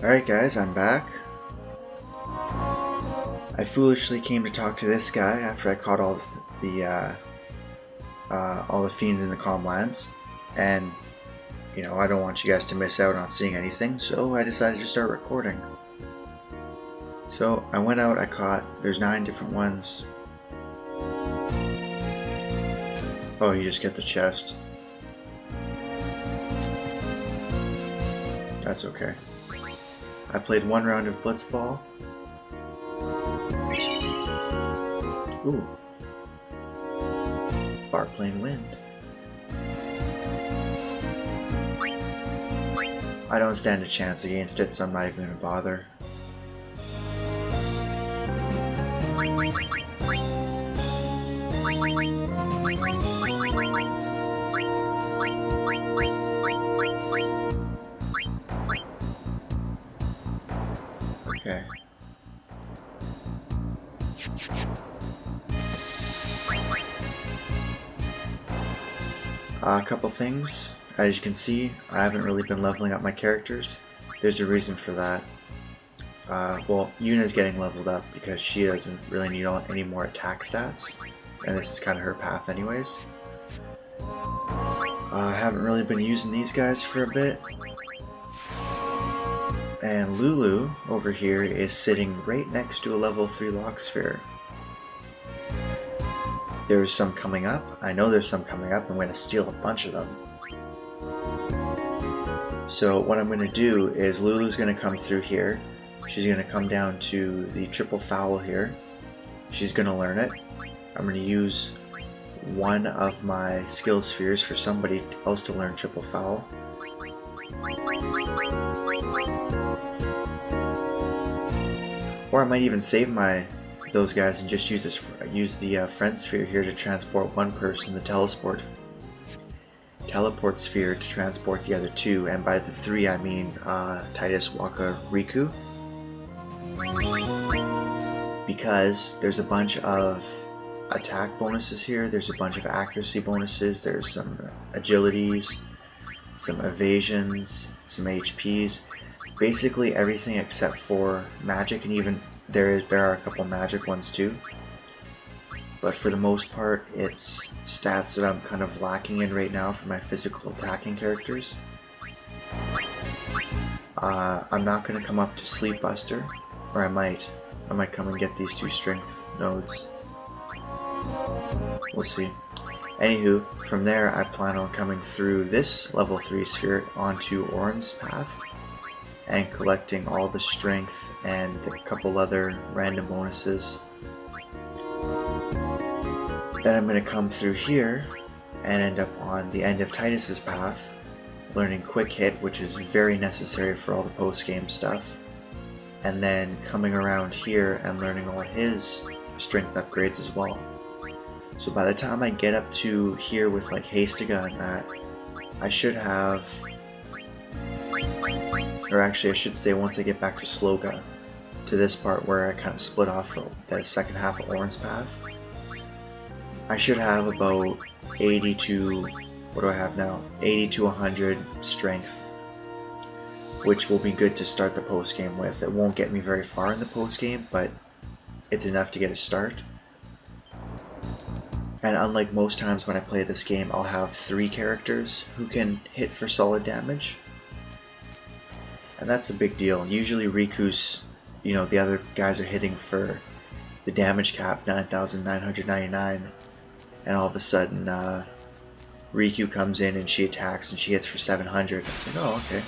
Alright guys, I'm back. I foolishly came to talk to this guy after I caught all the fiends in the Calmlands, and you know, I don't want you guys to miss out on seeing anything, so I decided to start recording. So I went out, there's 9 different ones. Oh, you just get the chest. That's okay. I played 1 round of Blitzball. Ooh. Barplane Wind. I don't stand a chance against it, so I'm not even gonna bother. Okay. A couple things. As you can see, I haven't really been leveling up my characters. There's a reason for that. Well, Yuna's getting leveled up because she doesn't really need any more attack stats, and this is kind of her path anyways. I haven't really been using these guys for a bit. And Lulu over here is sitting right next to a level 3 lock sphere. There's some coming up. I know there's some coming up. I'm going to steal a bunch of them. So what I'm going to do is Lulu's going to come through here. She's going to come down to the triple foul here. She's going to learn it. I'm going to use one of my skill spheres for somebody else to learn triple foul. Or I might even save those guys and just use the friend sphere here to transport one person, the teleport sphere to transport the other 2, and by the 3 I mean Titus, Waka, Riku. Because there's a bunch of attack bonuses here, there's a bunch of accuracy bonuses, there's some agilities, some evasions, some HPs. Basically everything except for magic, and even there are a couple magic ones too. But for the most part, it's stats that I'm kind of lacking in right now for my physical attacking characters. I'm not going to come up to Sleep Buster, or I might come and get these 2 strength nodes. We'll see. Anywho, from there I plan on coming through this level 3 sphere onto Orin's path and collecting all the strength and a couple other random bonuses. Then I'm going to come through here and end up on the end of Titus's path, learning Quick Hit, which is very necessary for all the post-game stuff, and then coming around here and learning all his strength upgrades as well. So by the time I get up to here with like Hastiga and that, I should have, or actually I should say once I get back to Sloga, to this part where I kind of split off the second half of Orin's path, I should have about 80 to, what do I have now? 80 to 100 strength, which will be good to start the post game with. It won't get me very far in the post game, but it's enough to get a start. And unlike most times when I play this game, I'll have 3 characters who can hit for solid damage. And that's a big deal. Usually Riku's, you know, the other guys are hitting for the damage cap, 9,999. And all of a sudden, Riku comes in and she attacks and she hits for 700. It's like, oh, okay.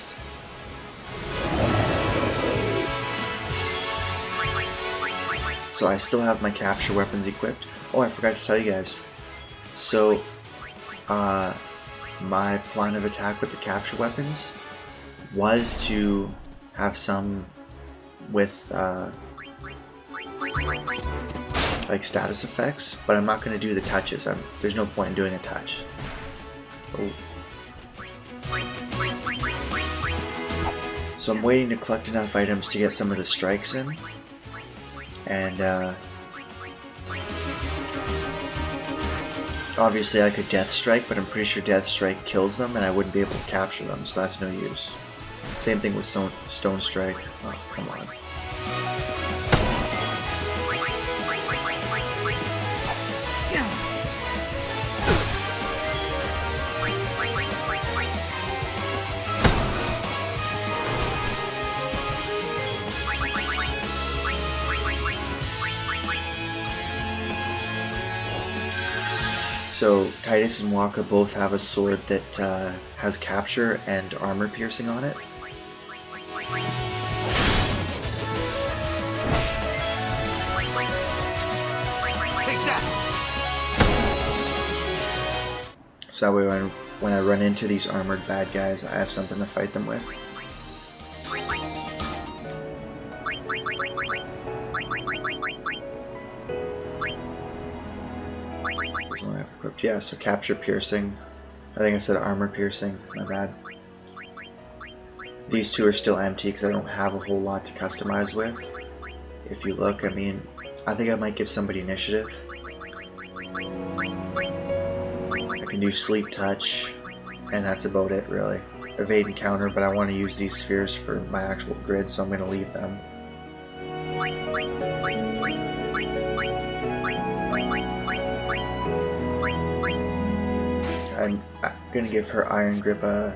So I still have my capture weapons equipped. Oh, I forgot to tell you guys. So, my plan of attack with the capture weapons was to have some with like status effects, but I'm not going to do the touches. There's no point in doing a touch. Oh. So I'm waiting to collect enough items to get some of the strikes in, and obviously I could Death Strike, but I'm pretty sure Death Strike kills them and I wouldn't be able to capture them, so that's no use. Same thing with Stone Strike. Oh, come on. So Titus and Waka both have a sword that has capture and armor piercing on it. Take that. So that way when I run into these armored bad guys, I have something to fight them with. Yeah, so capture piercing. I think I said armor piercing, my bad. These two are still empty because I don't have a whole lot to customize with. If you look, I mean, I think I might give somebody initiative. I can do sleep touch, and that's about it really. Evade and counter, but I want to use these spheres for my actual grid, so I'm going to leave them. I'm gonna give her Iron Grip a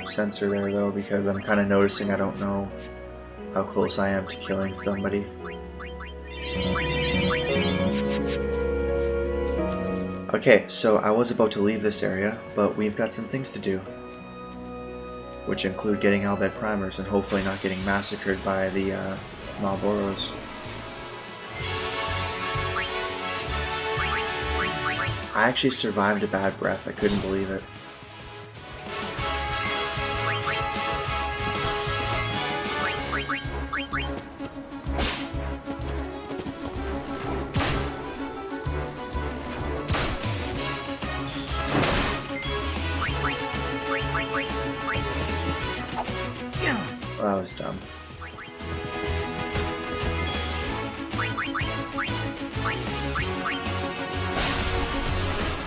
sensor there though, because I'm kind of noticing I don't know how close I am to killing somebody. Okay, so I was about to leave this area, but we've got some things to do, which include getting Bhed Primers and hopefully not getting massacred by the Malboros. I actually survived a bad breath, I couldn't believe it. Well, that was dumb.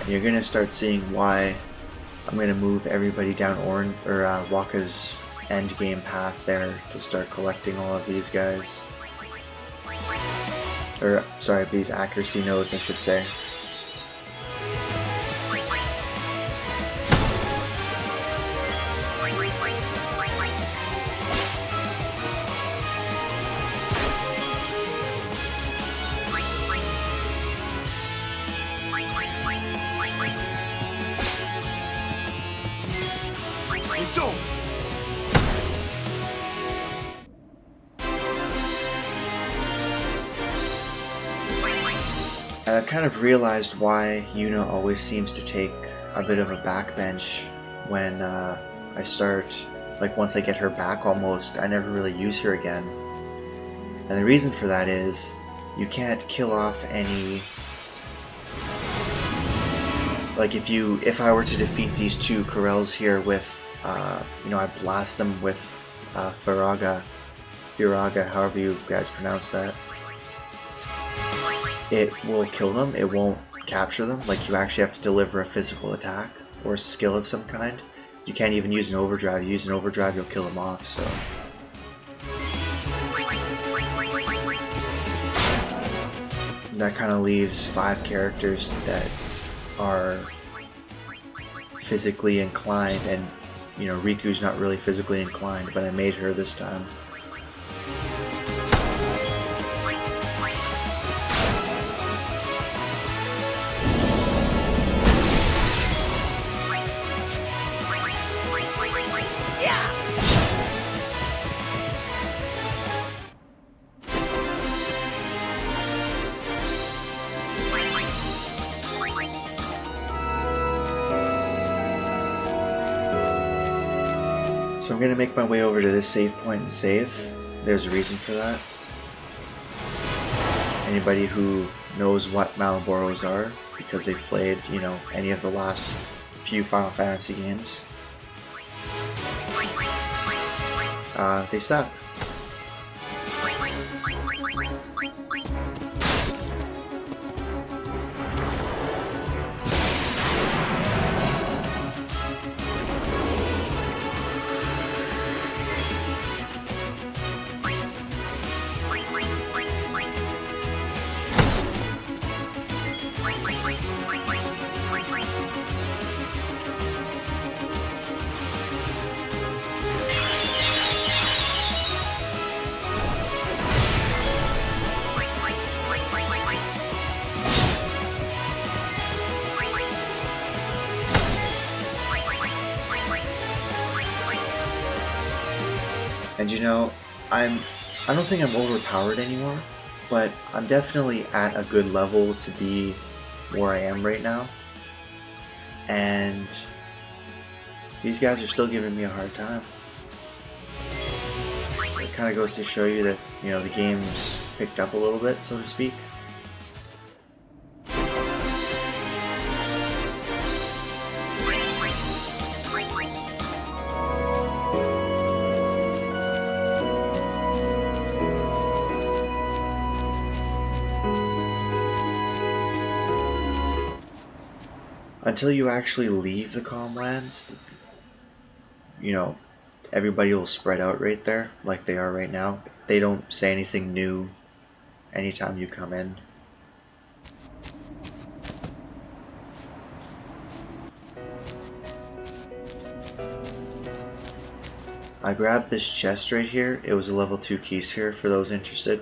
You're gonna start seeing why I'm gonna move everybody down Waka's end game path there to start collecting all of these guys. Or sorry, these accuracy nodes, I should say. It's over. And I've kind of realized why Yuna always seems to take a bit of a backbench when I start, like once I get her back almost, I never really use her again. And the reason for that is, you can't kill off any... Like if I were to defeat these two Corels here with, you know, I blast them with Firaga, however you guys pronounce that, it will kill them, it won't capture them. Like, you actually have to deliver a physical attack or a skill of some kind. You can't even use an overdrive. You use an overdrive, you'll kill them off, so... That kind of leaves 5 characters that are physically inclined, and you know, Riku's not really physically inclined, but I made her this time. So I'm going to make my way over to this save point and save. There's a reason for that. Anybody who knows what Malboros are, because they've played, you know, any of the last few Final Fantasy games, they suck. And you know, I don't think I'm overpowered anymore, but I'm definitely at a good level to be where I am right now. And these guys are still giving me a hard time. It kind of goes to show you that, you know, the game's picked up a little bit, so to speak. Until you actually leave the Calmlands, you know, everybody will spread out right there, like they are right now. They don't say anything new anytime you come in. I grabbed this chest right here. It was a level 2 key sphere for those interested.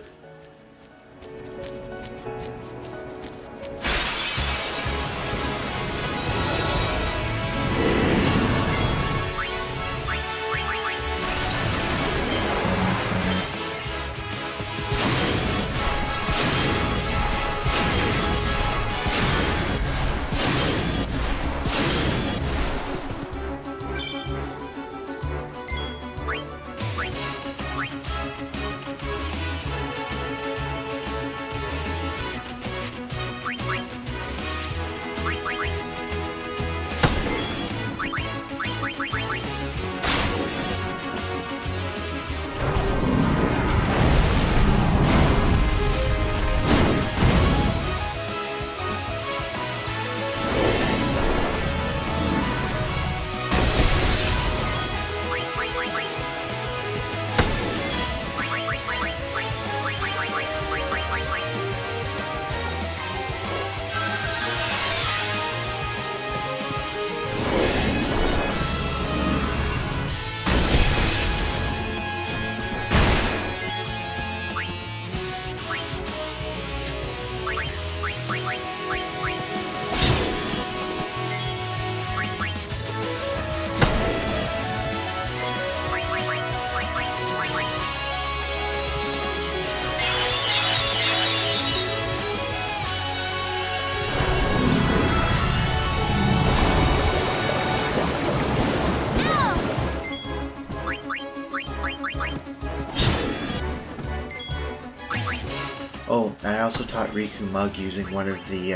Oh, and I also taught Riku Mug using one of the,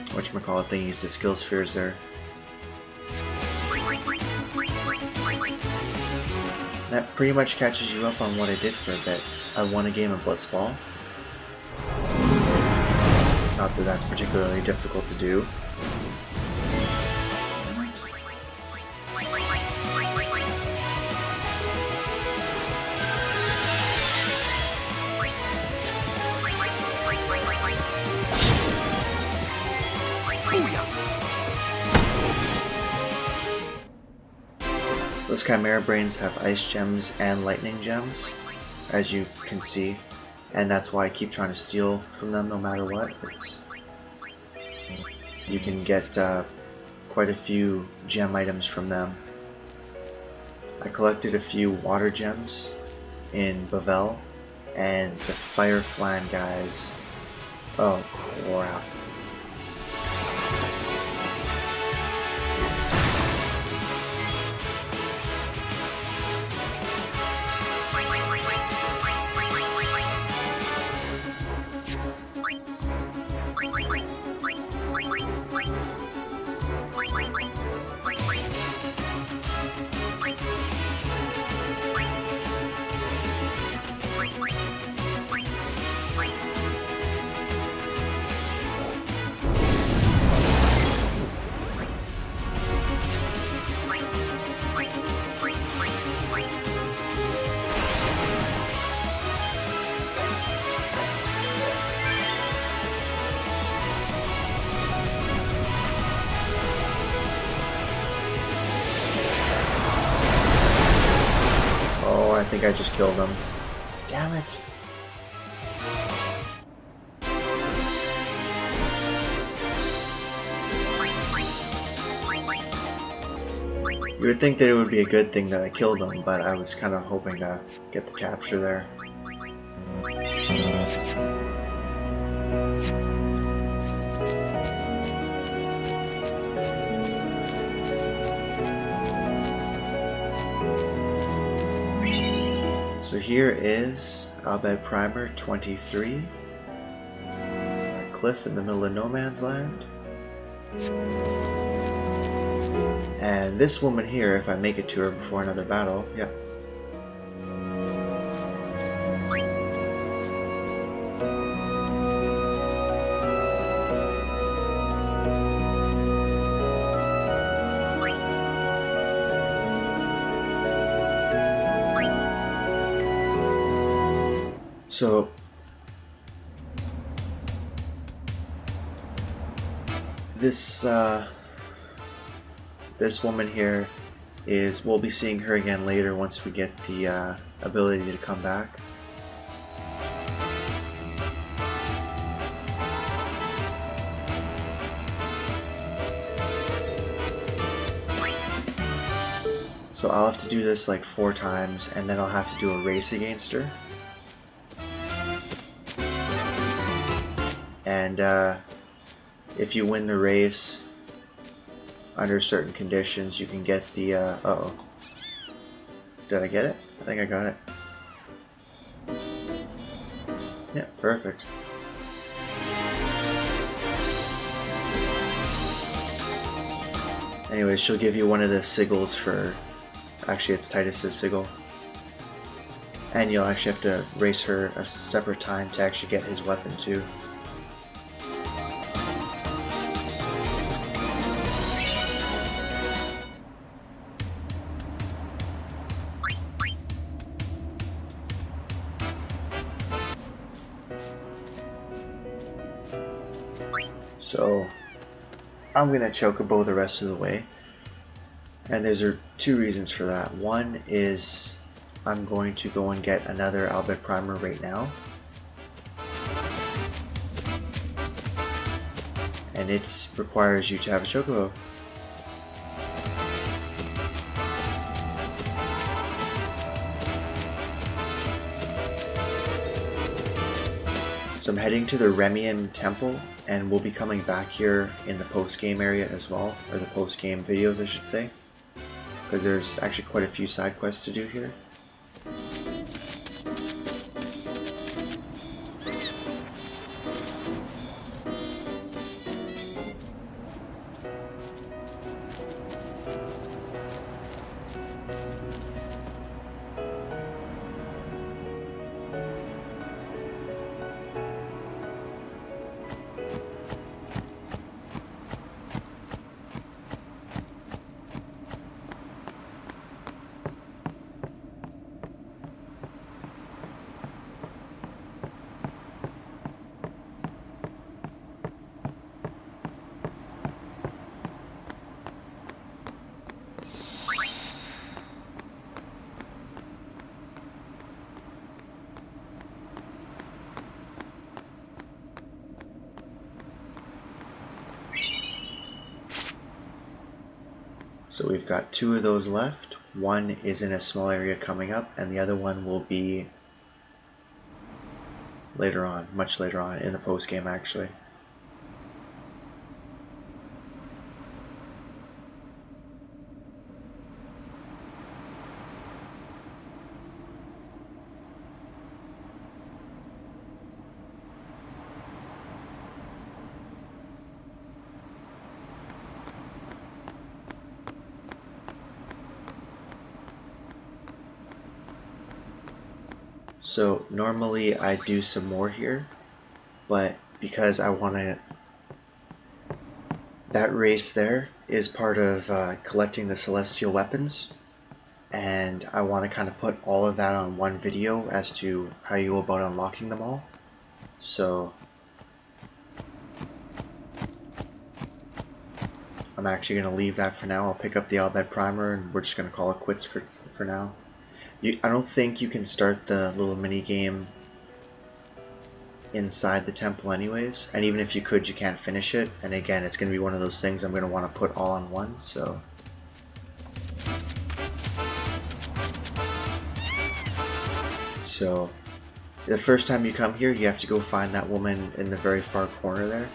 whatchamacallit thingies, the skill spheres there. That pretty much catches you up on what I did for a bit. I won a game of Blitzball. Not that that's particularly difficult to do. Those Chimera Brains have Ice Gems and Lightning Gems, as you can see, and that's why I keep trying to steal from them no matter what. You can get quite a few gem items from them. I collected a few Water Gems in Bavel, and the Fire Flan guys, oh crap. I think I just killed him. Damn it. You would think that it would be a good thing that I killed them, but I was kind of hoping to get the capture there. So here is Bhed Primer XXIII, a cliff in the middle of no man's land. And this woman here, if I make it to her before another battle, yeah. So this woman here we'll be seeing her again later once we get the ability to come back. So I'll have to do this like 4 times, and then I'll have to do a race against her. And if you win the race under certain conditions, you can get the uh-oh. Did I get it? I think I got it. Yeah, perfect. Anyways, she'll give you one of the sigils for, actually it's Titus's sigil. And you'll actually have to race her a separate time to actually get his weapon too. So I'm gonna Chocobo the rest of the way, and there's 2 reasons for that. One is I'm going to go and get another Bhed Primer right now, and it requires you to have a Chocobo. So I'm heading to the Remiem Temple, and we'll be coming back here in the post-game area as well, or the post-game videos I should say, because there's actually quite a few side quests to do here. So we've got 2 of those left. One is in a small area coming up, and the other one will be later on, much later on in the post game actually. So normally I do some more here, but because I want to, that race there is part of collecting the celestial weapons, and I want to kind of put all of that on one video as to how you go about unlocking them all. So I'm actually going to leave that for now. I'll pick up the Bhed Primer and we're just going to call it quits for now. I don't think you can start the little mini game inside the temple anyways, and even if you could, you can't finish it. And again, it's going to be one of those things I'm going to want to put all on one, so So the first time you come here, you have to go find that woman in the very far corner there.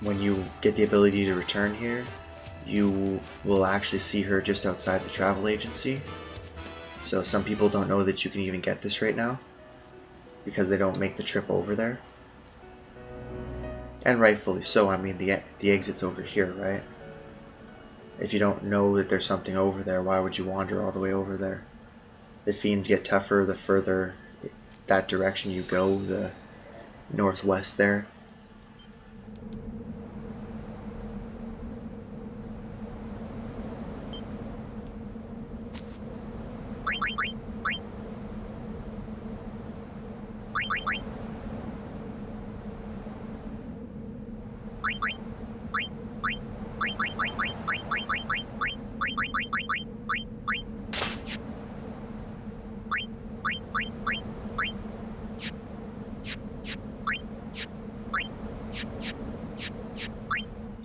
When you get the ability to return here, you will actually see her just outside the travel agency. So some people don't know that you can even get this right now because they don't make the trip over there. And rightfully so. I mean, the exit's over here, right? If you don't know that there's something over there, why would you wander all the way over there? The fiends get tougher the further that direction you go, the northwest there.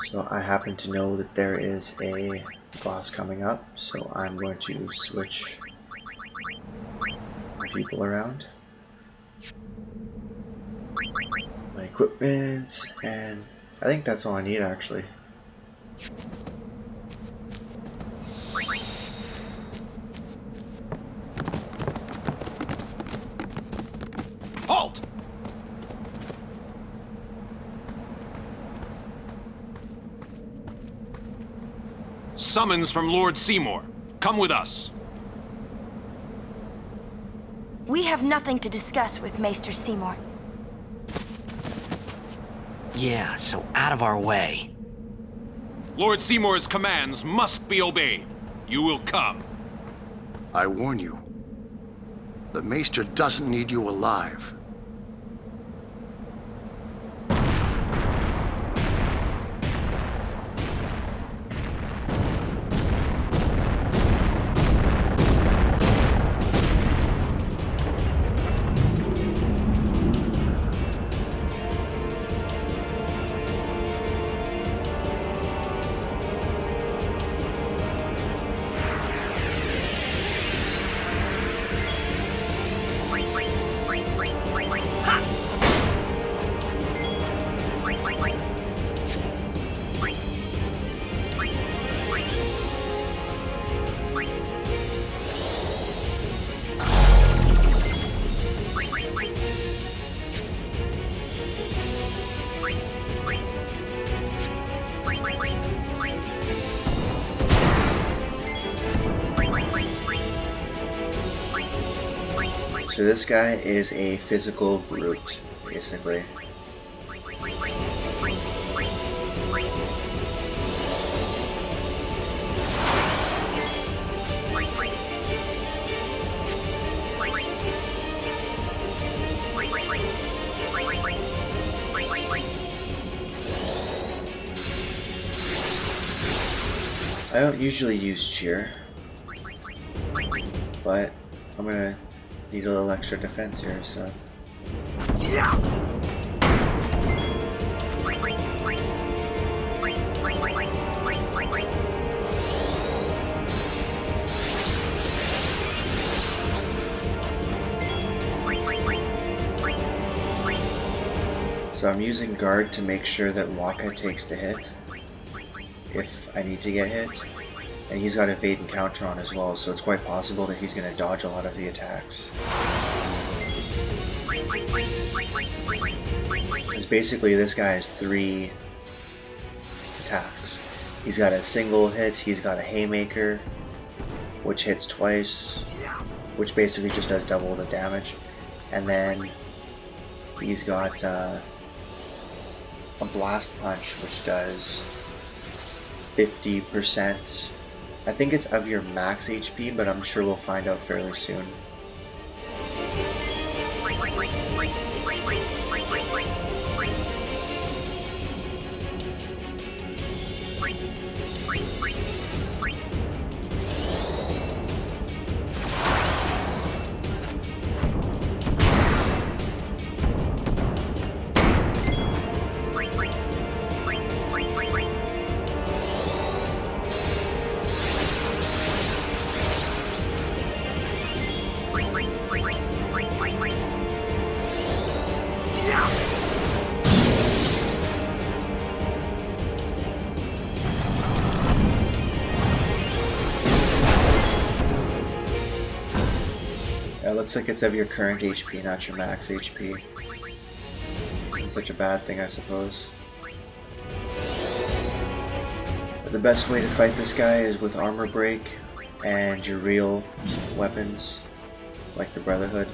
So I happen to know that there is a boss coming up, so I'm going to switch my people around. My equipment, and I think that's all I need actually. Halt! Summons from Lord Seymour. Come with us. We have nothing to discuss with Maester Seymour. Yeah, so out of our way. Lord Seymour's commands must be obeyed. You will come. I warn you, the Maester doesn't need you alive. So this guy is a physical brute, basically. I don't usually use cheer, but I'm gonna need a little extra defense here, so. Yeah! So I'm using guard to make sure that Waka takes the hit if I need to get hit, and he's got evade and counter on as well, so it's quite possible that he's going to dodge a lot of the attacks. Because basically this guy has 3 attacks. He's got a single hit, he's got a haymaker, which hits twice, which basically just does double the damage, and then he's got a blast punch, which does 50%. I think it's of your max HP, but I'm sure we'll find out fairly soon. looks like it's of your current HP, not your max HP. It's such a bad thing, I suppose. But the best way to fight this guy is with armor break and your real weapons, like the Brotherhood.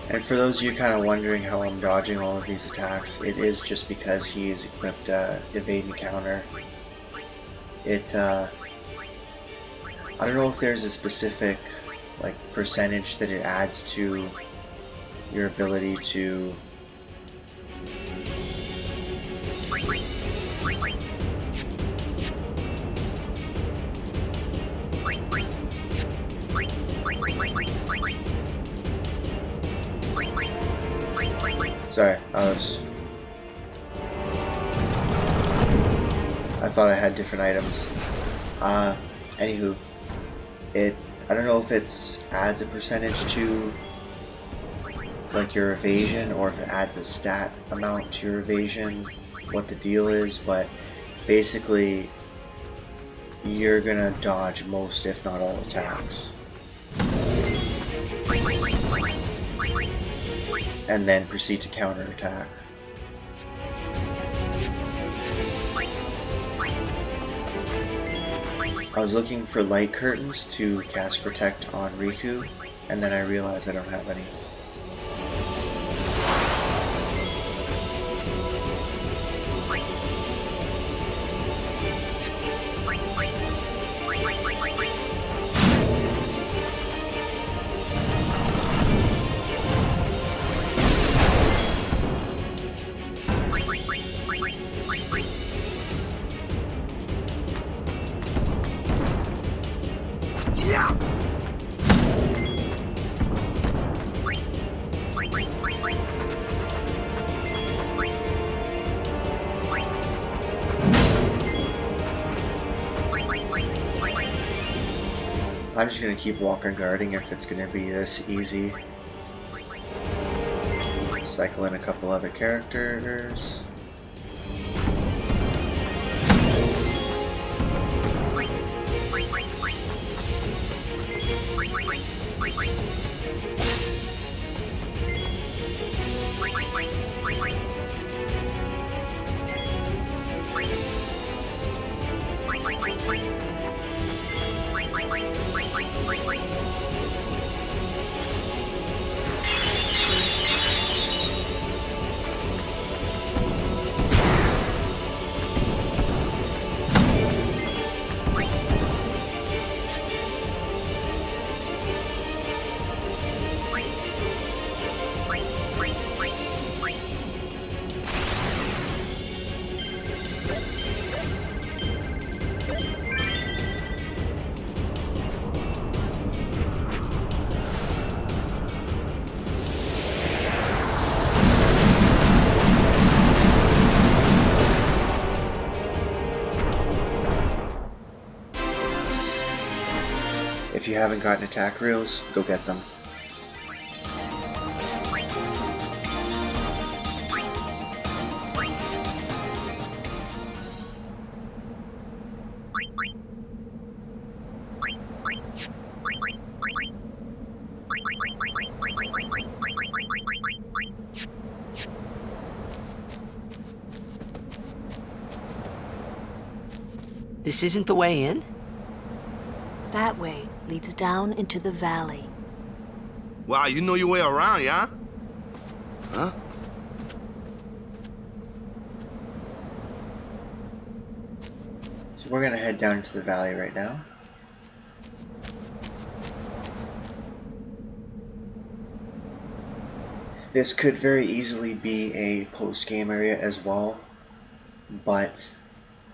And for those of you kind of wondering how I'm dodging all of these attacks, it is just because he's equipped Evade and Counter. I don't know if there's a specific like percentage that it adds to your ability to Sorry, I thought I had different items. Anywho, I don't know if it adds a percentage to like your evasion, or if it adds a stat amount to your evasion, what the deal is, but basically you're gonna dodge most, if not all, attacks. And then proceed to counterattack. I was looking for light curtains to cast Protect on Riku, and then I realized I don't have any. I'm just gonna keep walking guarding if it's gonna be this easy. Cycle in a couple other characters. If you haven't gotten attack reels, go get them. This isn't the way in? That way leads down into the valley. Wow, you know your way around, yeah? Huh? So we're gonna head down into the valley right now. This could very easily be a post-game area as well, but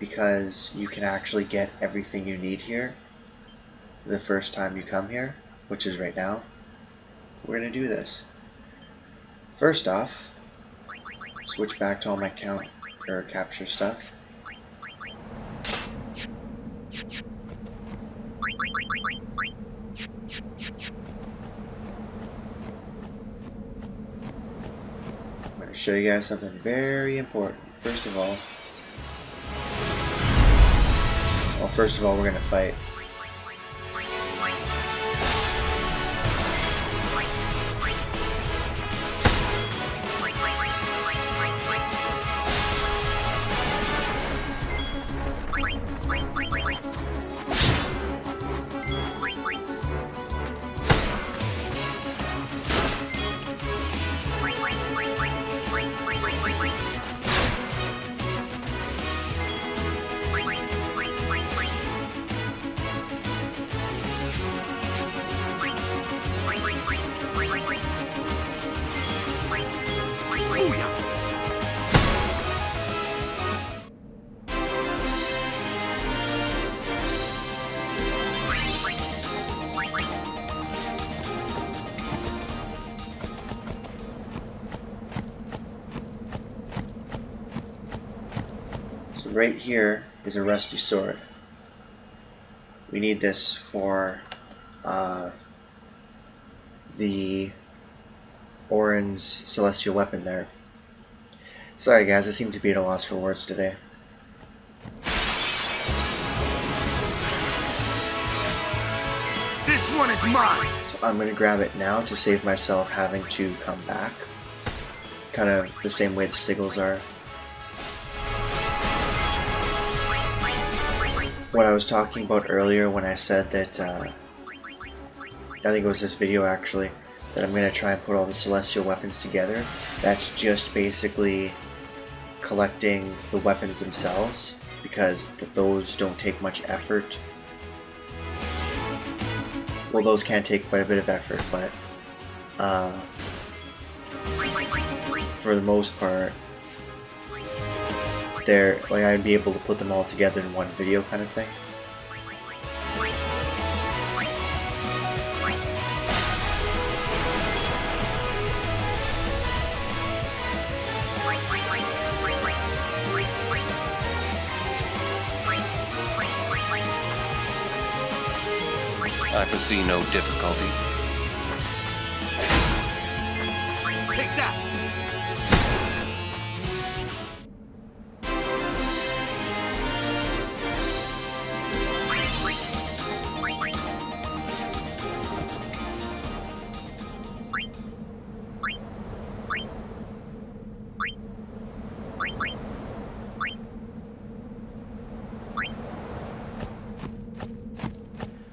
because you can actually get everything you need here the first time you come here, which is right now, we're gonna do this. First off, switch back to all my capture stuff. I'm going to show you guys something very important. First of all, we're going to fight. So right here is a rusty sword. We need this for the Orin's celestial weapon there. Sorry guys, I seem to be at a loss for words today. This one is mine! So I'm going to grab it now to save myself having to come back. Kind of the same way the sigils are. What I was talking about earlier when I said that, I think it was this video actually, that I'm going to try and put all the celestial weapons together. That's just basically collecting the weapons themselves, because those don't take much effort. Well, those can take quite a bit of effort, but for the most part, they're like I'd be able to put them all together in one video kind of thing. I foresee no difficulty. Take that!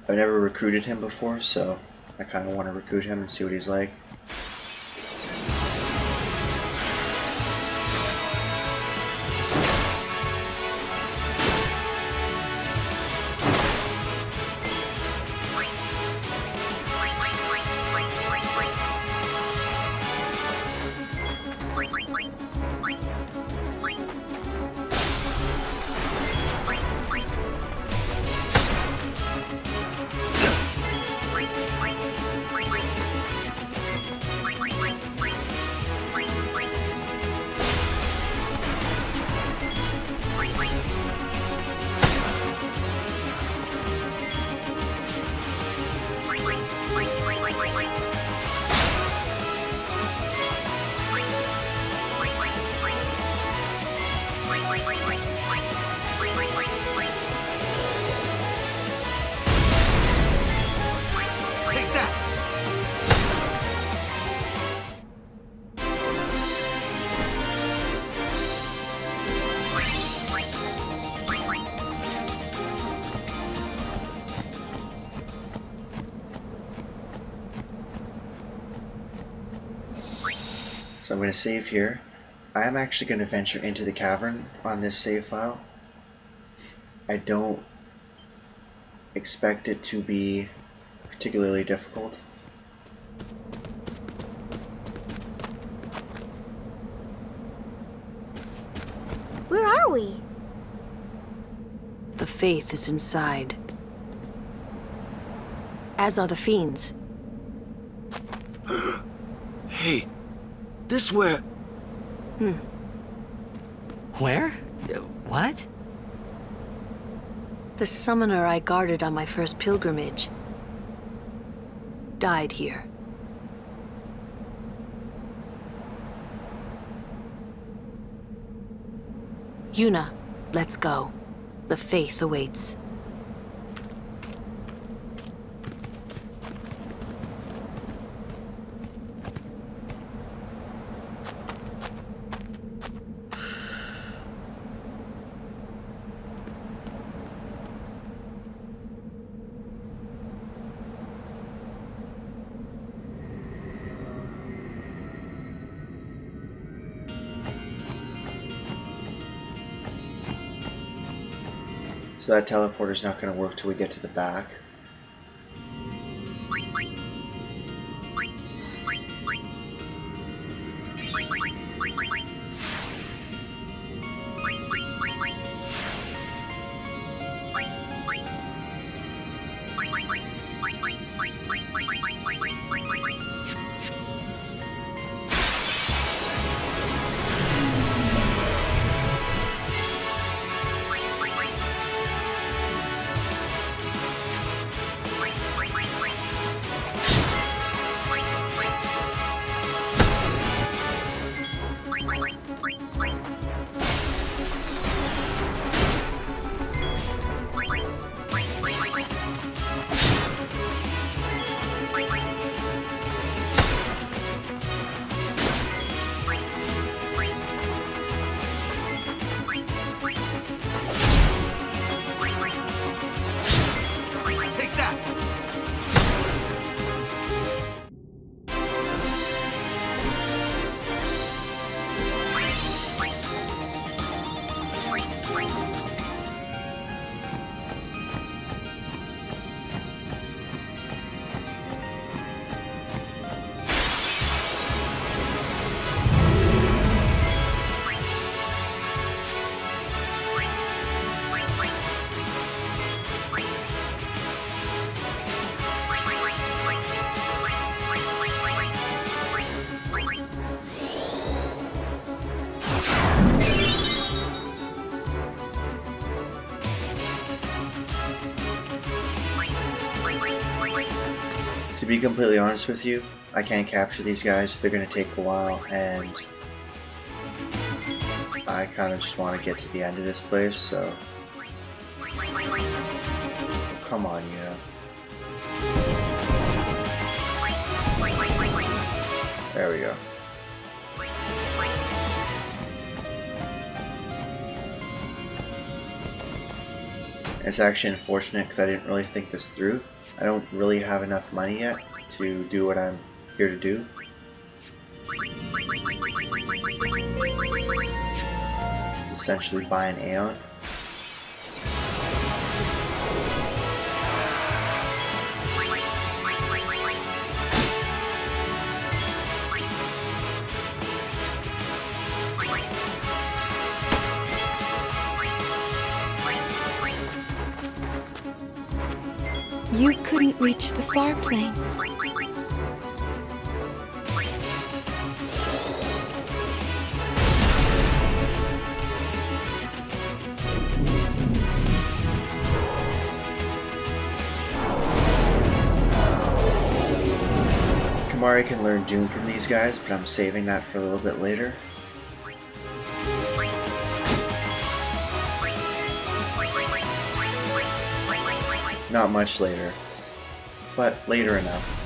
I've never recruited him before, so I kind of want to recruit him and see what he's like. So I'm going to save here. I am actually going to venture into the cavern on this save file. I don't expect it to be particularly difficult. Where are we? The faith is inside. As are the fiends. Hey, this where... Where? What? The summoner I guarded on my first pilgrimage died here. Yuna, let's go. The faith awaits. So that teleporter's not going to work till we get to the back. To be completely honest with you, I can't capture these guys. They're going to take a while, and I kind of just want to get to the end of this place, so... Come on, you know. There we go. It's actually unfortunate because I didn't really think this through. I don't really have enough money yet to do what I'm here to do. Which is essentially buy an Aeon. You couldn't reach the far plane. Kamari can learn Doom from these guys, but I'm saving that for a little bit later. Not much later, but later enough.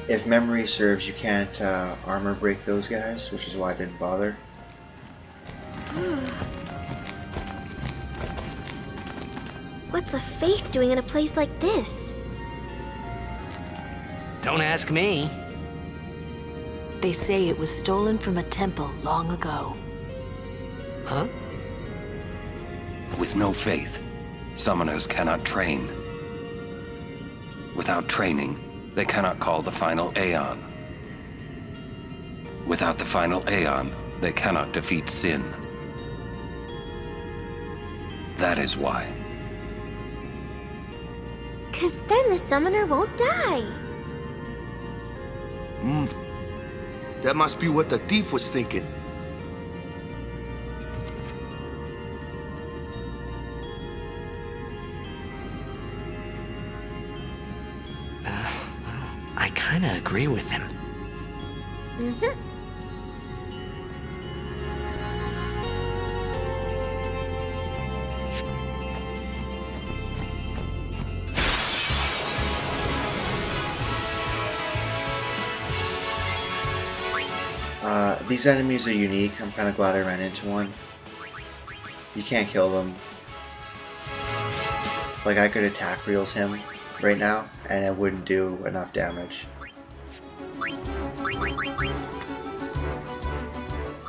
If memory serves, you can't armor break those guys, which is why I didn't bother. What's a faith doing in a place like this? Don't ask me. They say it was stolen from a temple long ago. Huh? With no faith, summoners cannot train. Without training, they cannot call the final Aeon. Without the final Aeon, they cannot defeat sin. That is why. 'Cause then the summoner won't die. That must be what the thief was thinking. I kinda agree with him. Mm-hmm. These enemies are unique. I'm kind of glad I ran into one. You can't kill them. Like, I could attack reels him right now, and it wouldn't do enough damage.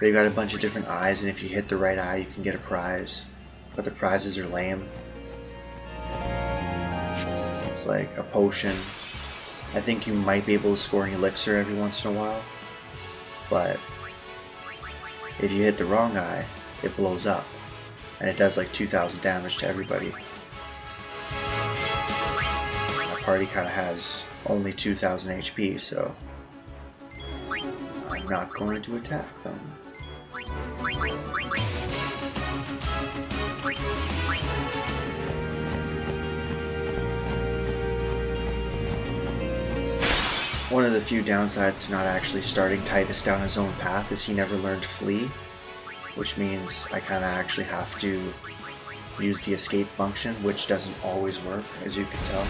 They've got a bunch of different eyes, and if you hit the right eye, you can get a prize. But the prizes are lame. It's like a potion. I think you might be able to score an elixir every once in a while. But if you hit the wrong eye, it blows up. And it does like 2,000 damage to everybody. My party kind of has only 2,000 HP, so I'm not going to attack them. One of the few downsides to not actually starting Titus down his own path is he never learned Flee, which means I kind of actually have to use the escape function, which doesn't always work, as you can tell.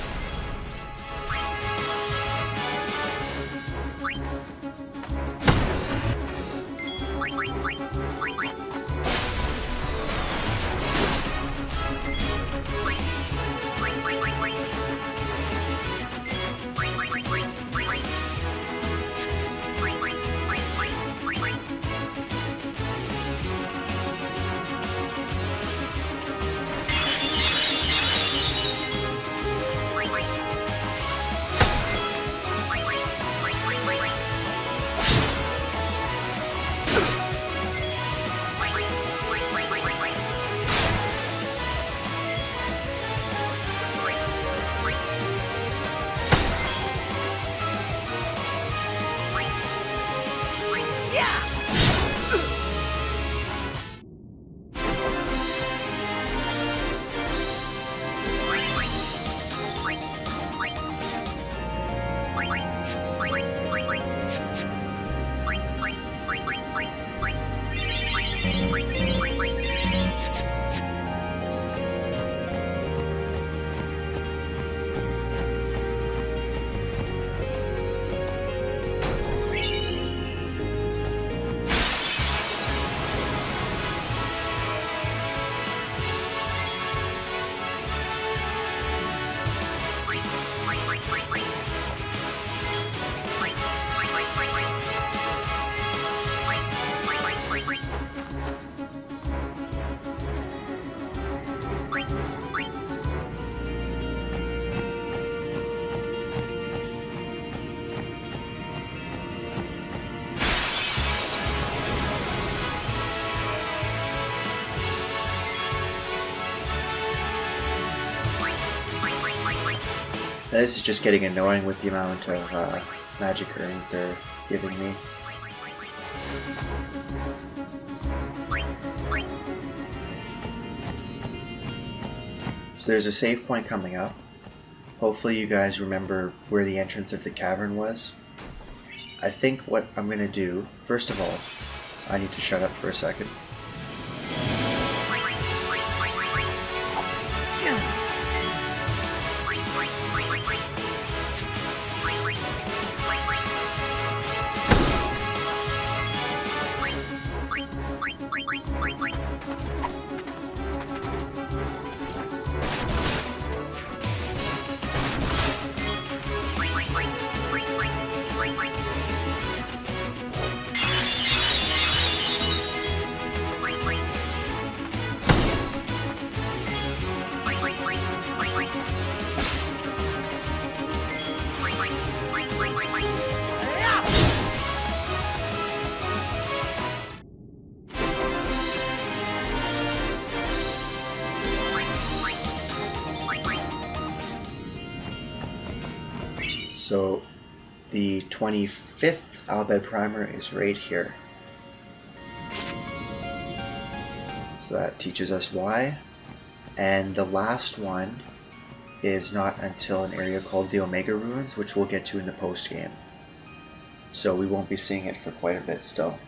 This is just getting annoying with the amount of magic urns they're giving me. So there's a save point coming up. Hopefully you guys remember where the entrance of the cavern was. I think what I'm going to do, first of all, I need to shut up for a second. So the 25th Bhed Primer is right here. So that teaches us why. And the last one is not until an area called the Omega Ruins, which we'll get to in the post-game. So we won't be seeing it for quite a bit still.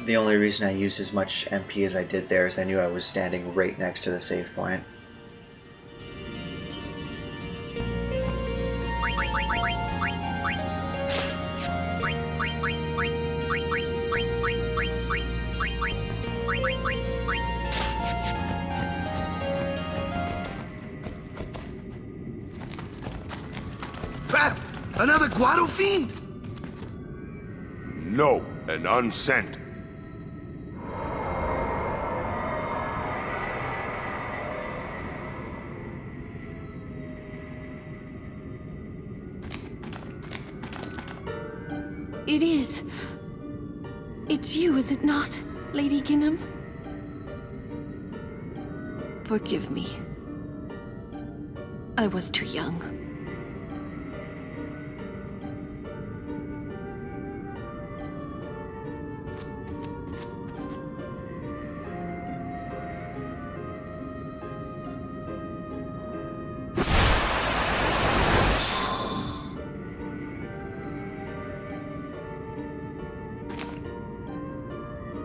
The only reason I used as much MP as I did there is I knew I was standing right next to the save point. Pat! Another Guado fiend? No, an unsent. It is. It's you, is it not, Lady Ginham? Forgive me. I was too young.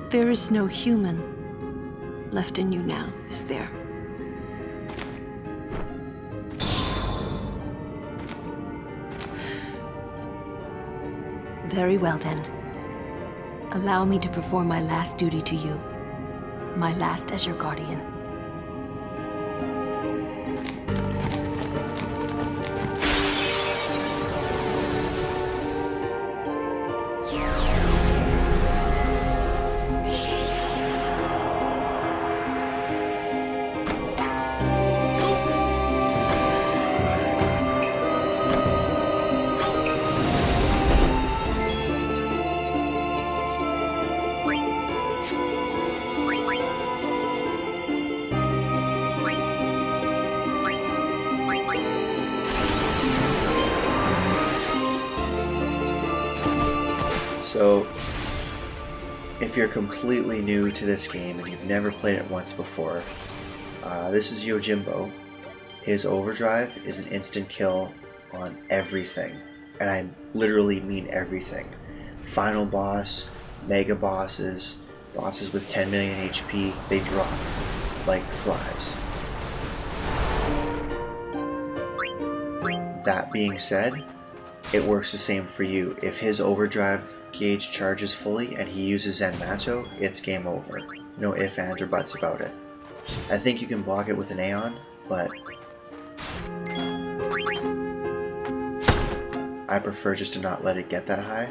There is no human left in you now, is there? Very well then. Allow me to perform my last duty to you. My last as your guardian. So, if you're completely new to this game and you've never played it once before, this is Yojimbo. His overdrive is an instant kill on everything, and I literally mean everything. Final boss, mega bosses, bosses with 10 million HP, they drop like flies. That being said, it works the same for you. If his overdrive gauge charges fully and he uses Zenmatsu, it's game over. No ifs, ands, or buts about it. I think you can block it with an Aeon, but I prefer just to not let it get that high.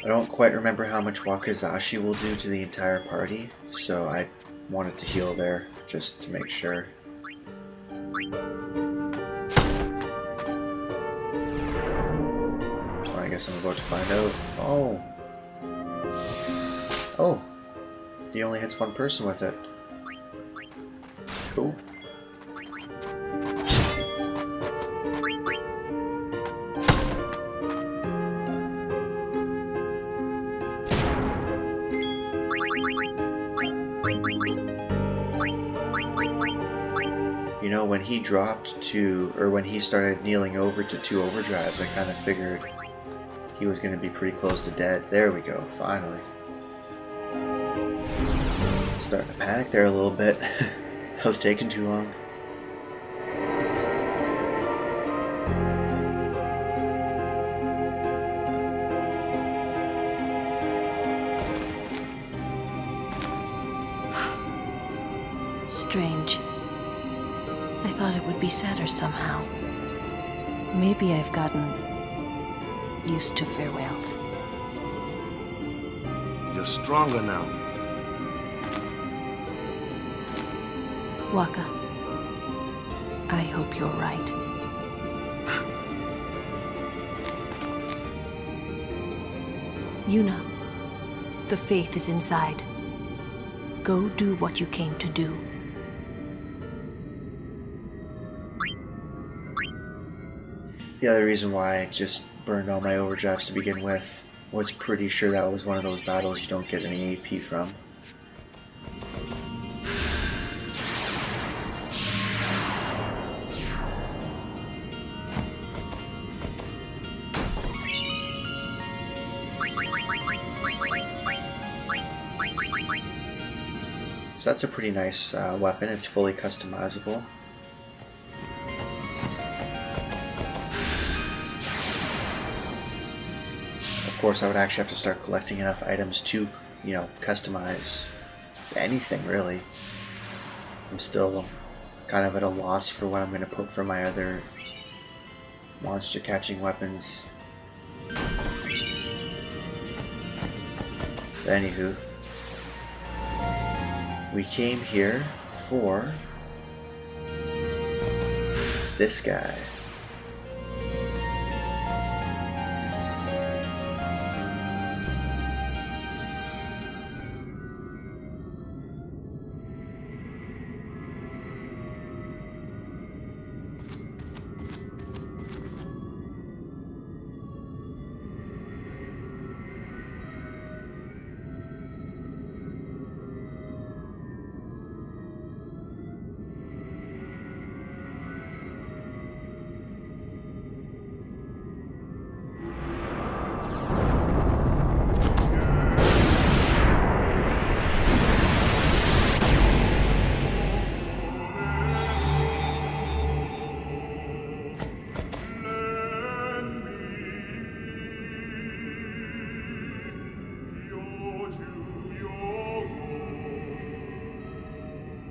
I don't quite remember how much Wakizashi will do to the entire party, so I wanted to heal there just to make sure. Well, I guess I'm about to find out. Oh! Oh! He only hits one person with it. Cool. You know, when he dropped to, or when he started kneeling over to 2 overdrives, I kind of figured he was going to be pretty close to dead. There we go, finally. Starting to panic there a little bit. That was taking too long. Strange. I thought it would be sadder somehow. Maybe I've gotten used to farewells. You're stronger now. Waka, I hope you're right. Yuna, the faith is inside. Go do what you came to do. The other reason why I just burned all my overdrives to begin with was pretty sure that was one of those battles you don't get any AP from. So that's a pretty nice weapon. It's fully customizable. Of course, I would actually have to start collecting enough items to, you know, customize anything really. I'm still kind of at a loss for what I'm going to put for my other monster catching weapons. Anywho, we came here for this guy.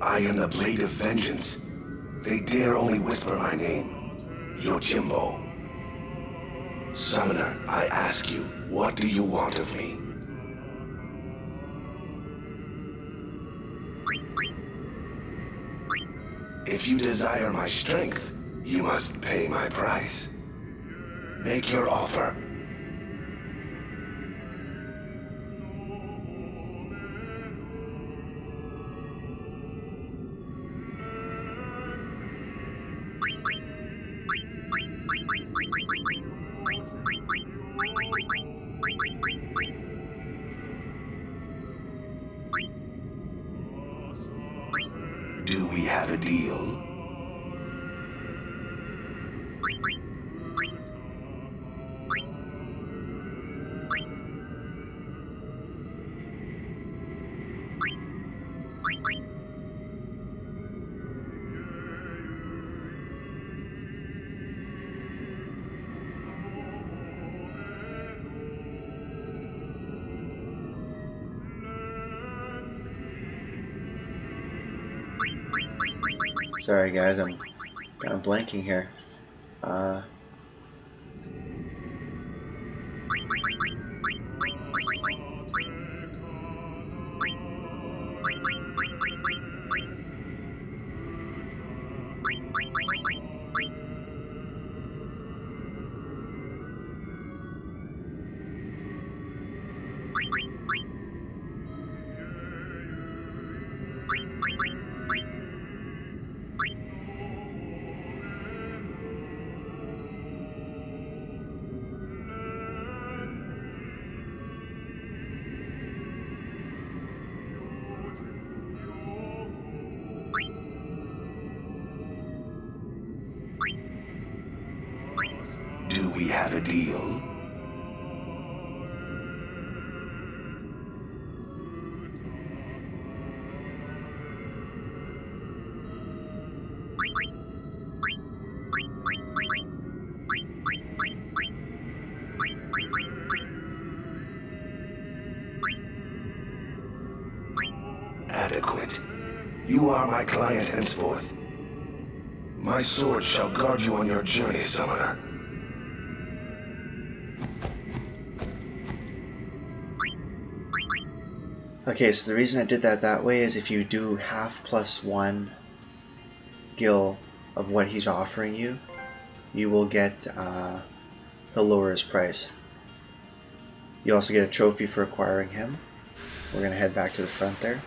I am the Blade of Vengeance. They dare only whisper my name. Yojimbo. Summoner, I ask you, what do you want of me? If you desire my strength, you must pay my price. Make your offer. Do we have a deal? Sorry guys, I'm kind of blanking here. have a deal? Adequate. You are my client henceforth. My sword shall guard you on your journey, Summoner. Okay, so the reason I did that way is if you do half plus 1 gil of what he's offering you, you will get, he'll lower his price. You also get a trophy for acquiring him. We're going to head back to the front there.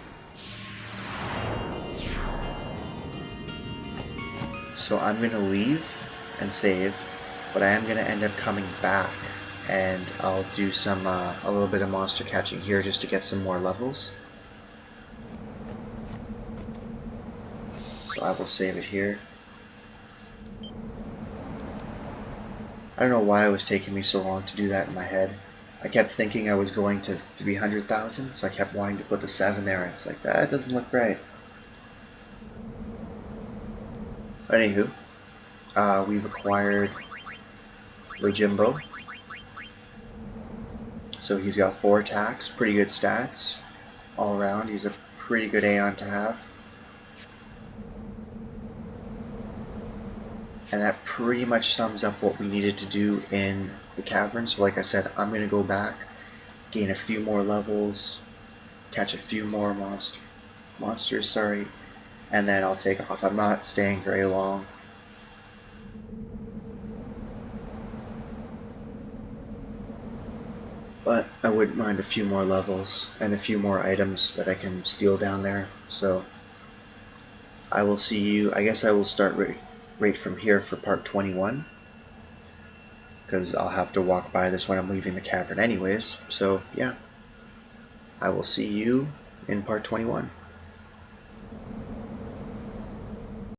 So I'm going to leave and save, but I am going to end up coming back and I'll do some a little bit of monster catching here just to get some more levels. So I will save it here. I don't know why it was taking me so long to do that in my head. I kept thinking I was going to 300,000, so I kept wanting to put the 7 there, and it's like, that doesn't look right. But anywho, we've acquired Yojimbo. So he's got 4 attacks, pretty good stats all around. He's a pretty good Aeon to have. And that pretty much sums up what we needed to do in the Cavern. So like I said, I'm going to go back, gain a few more levels, catch a few more monsters, and then I'll take off. I'm not staying very long. But I wouldn't mind a few more levels and a few more items that I can steal down there. So I will see you. I guess I will start right from here for part 21, because I'll have to walk by this when I'm leaving the Cavern anyways. So yeah, I will see you in part 21.